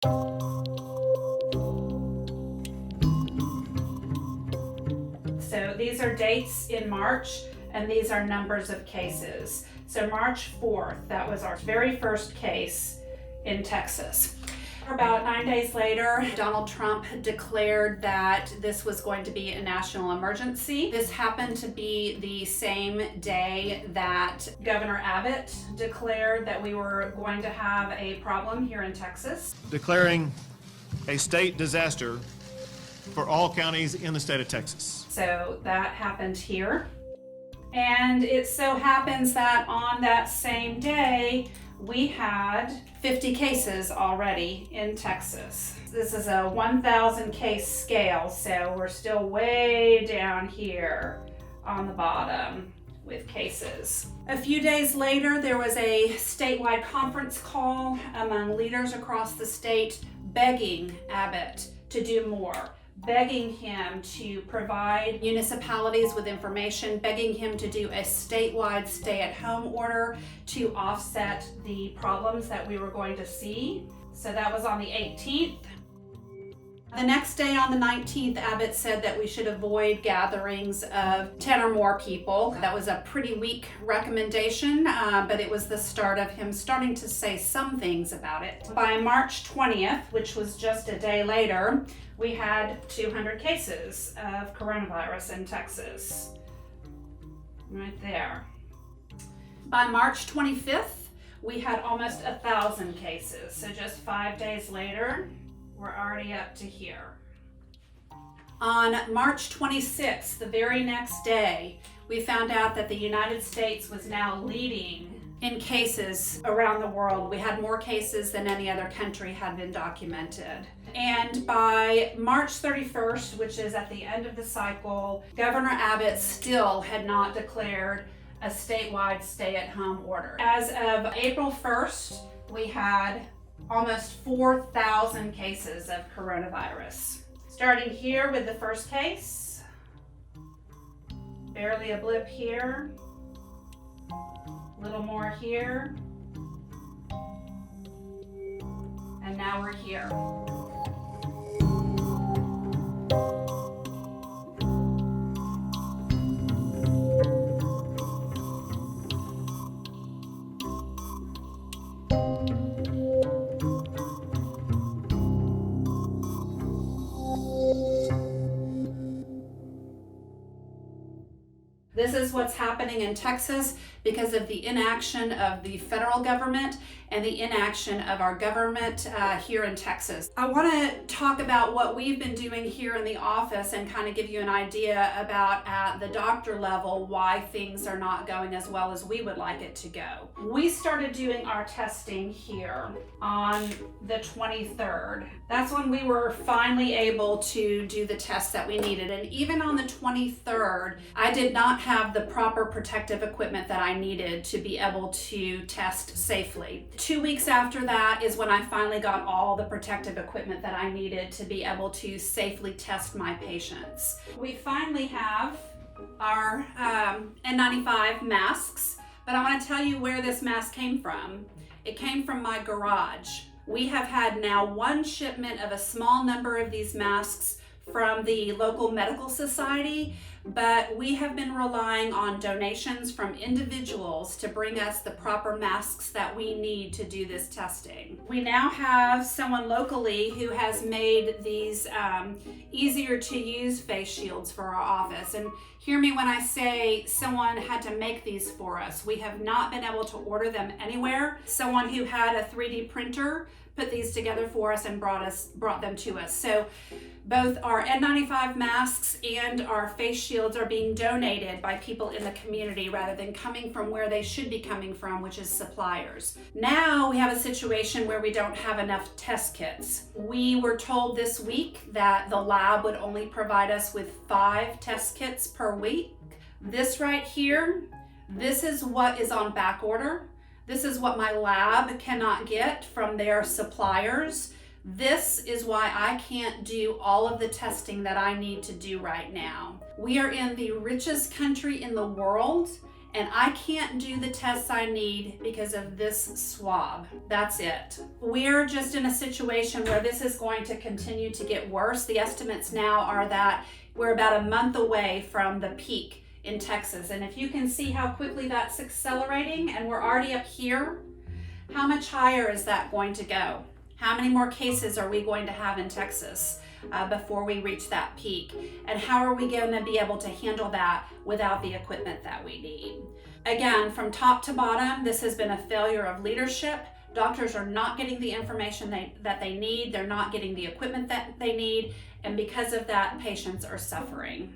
So these are dates in March, and these are numbers of cases. So March 4th, that was our very first case in Texas. About 9 days later, Donald Trump declared that this was going to be a national emergency. This happened to be the same day that Governor Abbott declared that we were going to have a problem here in Texas. Declaring a state disaster for all counties in the state of Texas. So that happened here. And it so happens that on that same day, we had 50 cases already in Texas. This is a 1,000 case scale, so we're still way down here on the bottom with cases. A few days later, there was a statewide conference call among leaders across the state begging Abbott to do more, begging him to provide municipalities with information, begging him to do a statewide stay-at-home order to offset the problems that we were going to see. So that was on the 18th. The next day, on the 19th, Abbott said that we should avoid gatherings of 10 or more people. That was a pretty weak recommendation, but it was the start of him starting to say some things about it. By March 20th, which was just a day later, we had 200 cases of coronavirus in Texas. Right there. By March 25th, we had almost 1,000 cases. So just 5 days later, we're already up to here. On March 26th, the very next day, we found out that the United States was now leading in cases around the world. We had more cases than any other country had been documented. And by March 31st, which is at the end of the cycle, Governor Abbott still had not declared a statewide stay-at-home order. As of April 1st, we had almost 4,000 cases of coronavirus. Starting here with the first case, barely a blip here, a little more here, and now we're here. This is what's happening in Texas because of the inaction of the federal government and the inaction of our government here in Texas. I want to talk about what we've been doing here in the office and kind of give you an idea about at the doctor level why things are not going as well as we would like it to go. We started doing our testing here on the 23rd. That's when we were finally able to do the tests that we needed. And even on the 23rd, I did not have the proper protective equipment that I needed to be able to test safely. 2 weeks after that is when I finally got all the protective equipment that I needed to be able to safely test my patients. We finally have our N95 masks, but I want to tell you where this mask came from. It came from my garage. We have had now one shipment of a small number of these masks from the local medical society, but we have been relying on donations from individuals to bring us the proper masks that we need to do this testing. We now have someone locally who has made these easier to use face shields for our office. And hear me when I say someone had to make these for us. We have not been able to order them anywhere. Someone who had a 3D printer put these together for us and brought them to us. So both our N95 masks and our face shields are being donated by people in the community rather than coming from where they should be coming from, which is suppliers. Now we have a situation where we don't have enough test kits. We were told this week that the lab would only provide us with 5 test kits per week. This right here, this is what is on back order. This is what my lab cannot get from their suppliers. This is why I can't do all of the testing that I need to do right now. We are in the richest country in the world, and I can't do the tests I need because of this swab. That's it. We're just in a situation where this is going to continue to get worse. The estimates now are that we're about a month away from the peak in Texas. And if you can see how quickly that's accelerating, and we're already up here, how much higher is that going to go? How many more cases are we going to have in Texas before we reach that peak? And how are we going to be able to handle that without the equipment that we need? Again, from top to bottom, this has been a failure of leadership. Doctors are not getting the information that they need. They're not getting the equipment that they need. And because of that, patients are suffering.